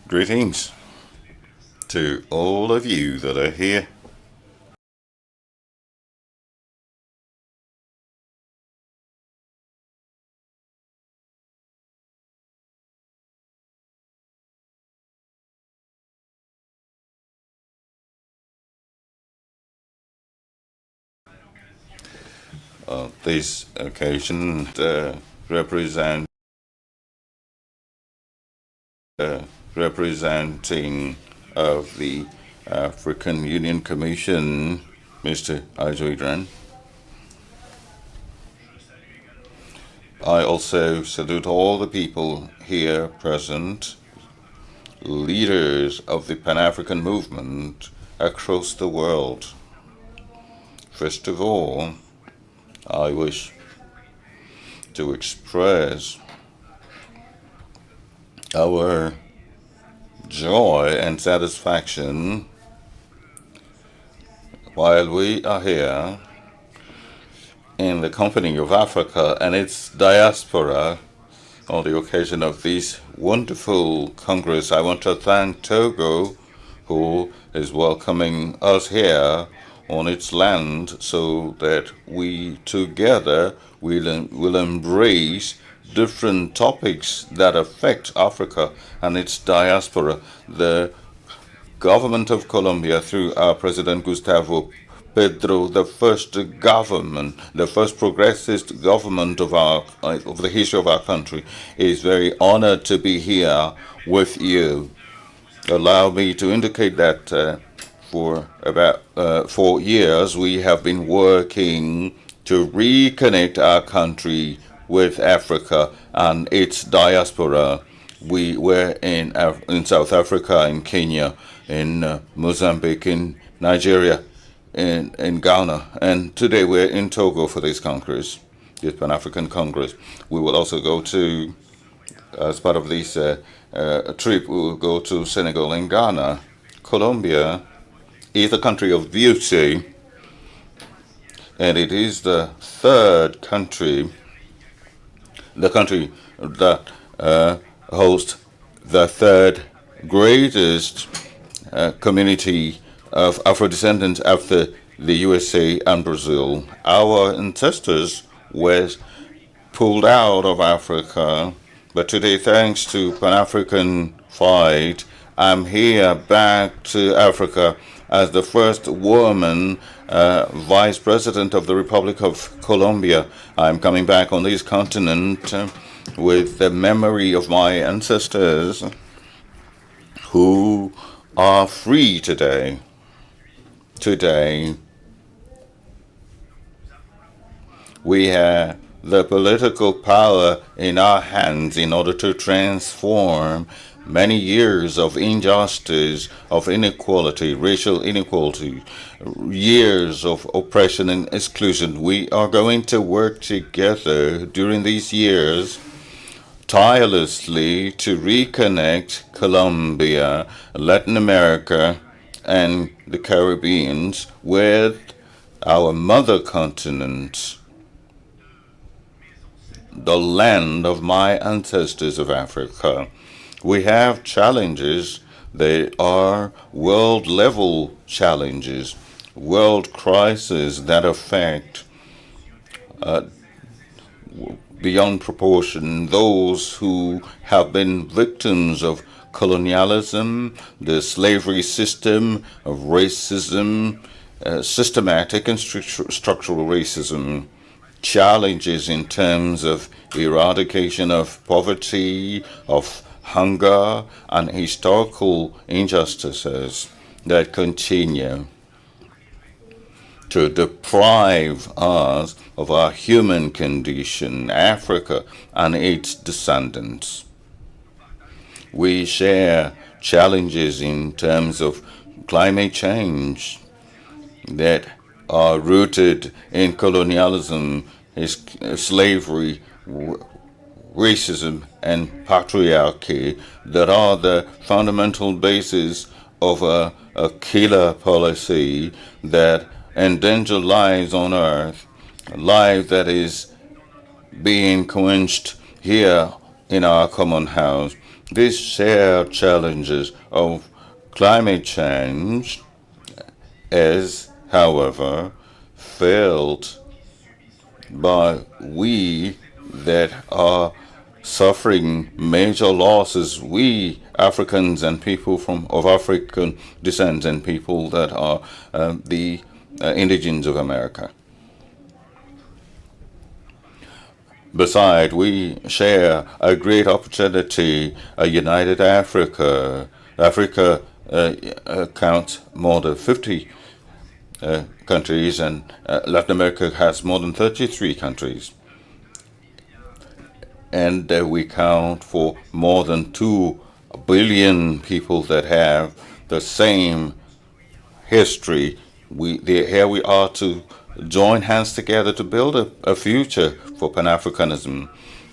Greetings to all of you that are here. This occasion represent representing of the African Union Commission, Mr. Ajo Idran. I also salute all the people here present, leaders of the Pan-African movement across the world. First of all, I wish to express our joy and satisfaction while we are here in the company of Africa and its diaspora on the occasion of this wonderful Congress. I want to thank Togo, who is welcoming us here on its land so that we together will embrace different topics that affect Africa and its diaspora. The government of Colombia, through our President Gustavo Petro, the first government, the first progressist government of the history of our country, is very honored to be here with you. Allow me to indicate that for about 4 years we have been working to reconnect our country with Africa and its diaspora. We were in South Africa, in Kenya, in Mozambique, in Nigeria, in Ghana, and today we're in Togo for this Congress, this Pan-African Congress. We will also go to, as part of this trip, we will go to Senegal and Ghana. Colombia is a country of beauty, and it is the third country, the country that hosts the third greatest community of Afro-descendants after the USA and Brazil. Our ancestors were pulled out of Africa, but today, thanks to Pan-African fight, I'm here back to Africa as the first woman vice president of the Republic of Colombia. I'm coming back on this continent with the memory of my ancestors who are free today. Today, we have the political power in our hands in order to transform many years of injustice, of inequality, racial inequality, years of oppression and exclusion. We are going to work together during these years tirelessly to reconnect Colombia, Latin America, and the Caribbean with our mother continent, the land of my ancestors of Africa. We have challenges. They are world-level challenges, world crises that affect beyond proportion those who have been victims of colonialism, the slavery system, of racism, systematic and structural racism, challenges in terms of eradication of poverty, of hunger, and historical injustices that continue to deprive us of our human condition, Africa and its descendants. We share challenges in terms of climate change that are rooted in colonialism, slavery, racism, and patriarchy that are the fundamental basis of a killer policy that endanger lives on earth, life that is being quenched here in our common house. These shared challenges of climate change is, however, felt by we that are suffering major losses, we Africans and people of African descent and people that are the indigenes of America. Besides, we share a great opportunity, a united Africa. Africa counts more than 50 countries, and Latin America has more than 33 countries. And we count for more than 2 billion people that have the same history. Here we are to join hands together to build a future for Pan-Africanism.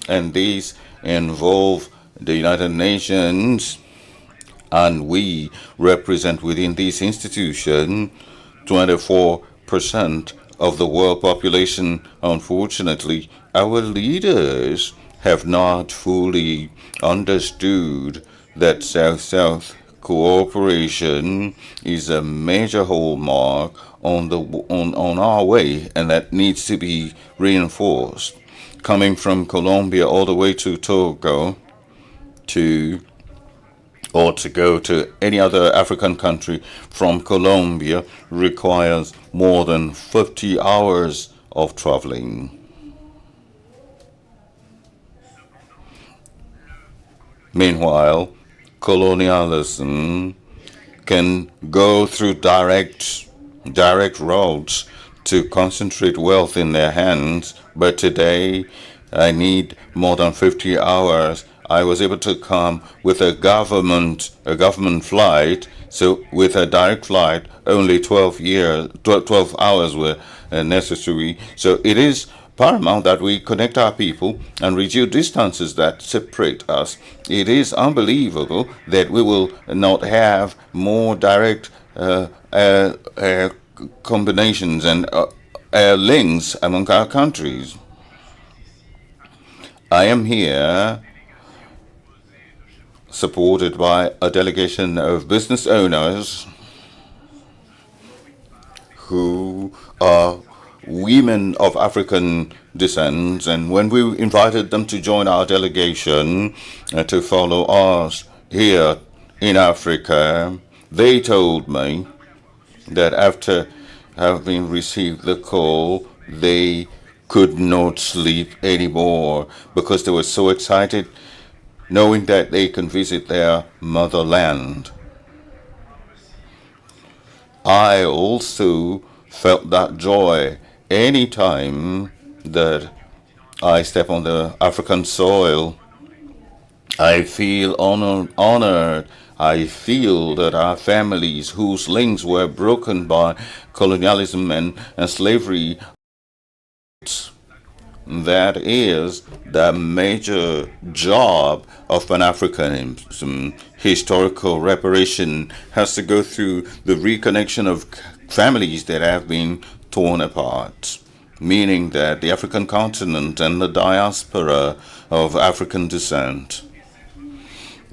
And these involve the United Nations, and we represent within this institution 24% of the world population. Unfortunately, our leaders have not fully understood that South-South cooperation is a major hallmark on our way, and that needs to be reinforced. Coming from Colombia all the way to Togo, to go to any other African country from Colombia requires more than 50 hours of traveling. Meanwhile, colonialism can go through direct routes to concentrate wealth in their hands, but today I need more than 50 hours. I was able to come with a government flight, so with a direct flight, only 12 hours were necessary. So it is paramount that we connect our people and reduce distances that separate us. It is unbelievable that we will not have more direct combinations and links among our countries. I am here supported by a delegation of business owners who are women of African descent, and when we invited them to join our delegation to follow us here in Africa, they told me that after having received the call, they could not sleep anymore because they were so excited knowing that they can visit their motherland. I also felt that joy anytime that I step on the African soil. I feel honored. I feel that our families whose links were broken by colonialism and slavery, that is the major job of Pan-Africanism. Historical reparation has to go through the reconnection of families that have been torn apart, meaning that the African continent and the diaspora of African descent.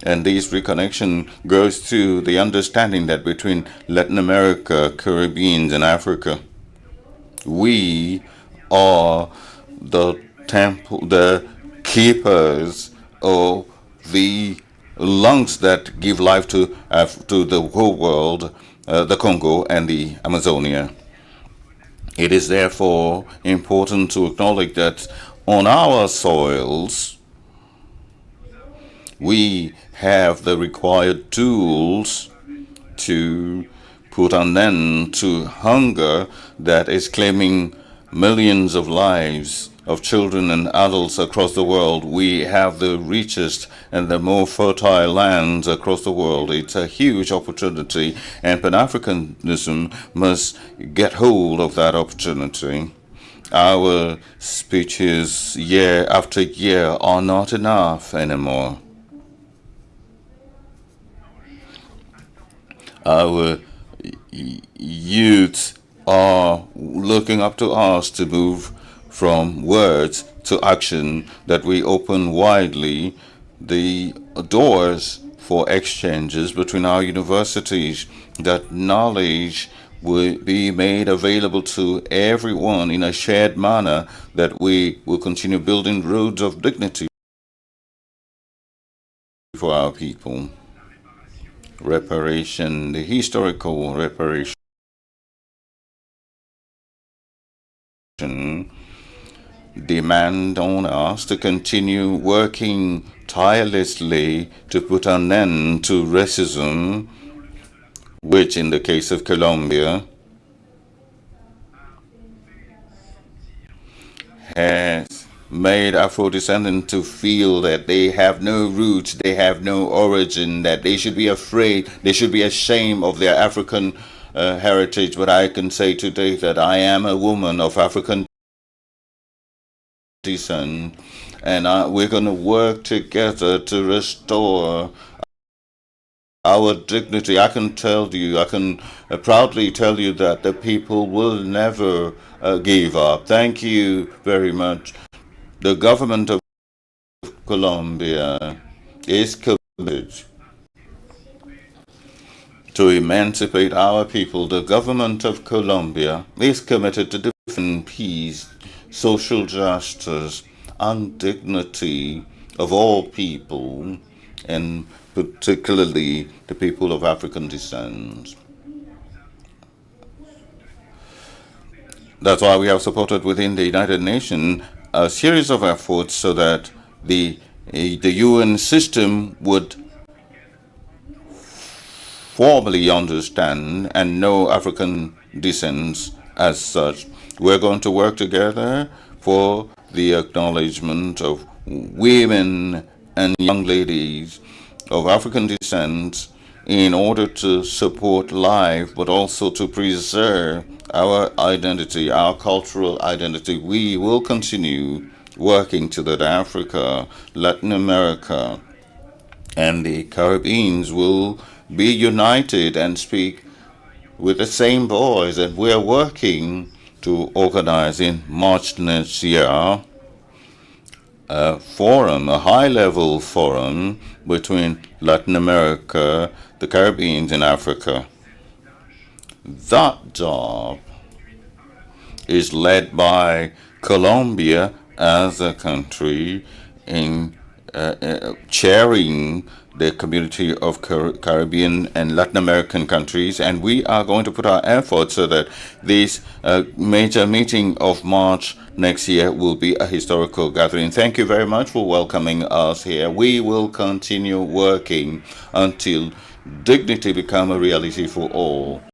And this reconnection goes to the understanding that between Latin America, Caribbean, and Africa, we are the keepers of the lungs that give life to the whole world, the Congo and the Amazonia. It is therefore important to acknowledge that on our soils, we have the required tools to put an end to hunger that is claiming millions of lives of children and adults across the world. We have the richest and the more fertile lands across the world. It's a huge opportunity, and Pan-Africanism must get hold of that opportunity. Our speeches year after year are not enough anymore. Our youth are looking up to us to move from words to action, that we open widely the doors for exchanges between our universities, that knowledge will be made available to everyone in a shared manner, that we will continue building roads of dignity for our people. Reparation, the historical reparation, demand on us to continue working tirelessly to put an end to racism, which in the case of Colombia has made Afro-descendants to feel that they have no roots, they have no origin, that they should be afraid, they should be ashamed of their African heritage. But I can say today that I am a woman of African descent, and we're going to work together to restore our dignity. I can tell you, I can proudly tell you that the people will never give up. Thank you very much. The government of Colombia is committed to emancipate our people. The government of Colombia is committed to defend peace, social justice, and dignity of all people, and particularly the people of African descent. That's why we have supported within the United Nations a series of efforts so that the UN system would formally understand and know African descent as such. We're going to work together for the acknowledgement of women and young ladies of African descent in order to support life, but also to preserve our identity, our cultural identity. We will continue working so that Africa, Latin America, and the Caribbeans will be united and speak with the same voice. And we are working to organize in March next year a forum, a high-level forum between Latin America, the Caribbean, and Africa. That job is led by Colombia as a country in chairing the community of Caribbean and Latin American countries, and we are going to put our efforts so that this major meeting of March next year will be a historical gathering. Thank you very much for welcoming us here. We will continue working until dignity become a reality for all.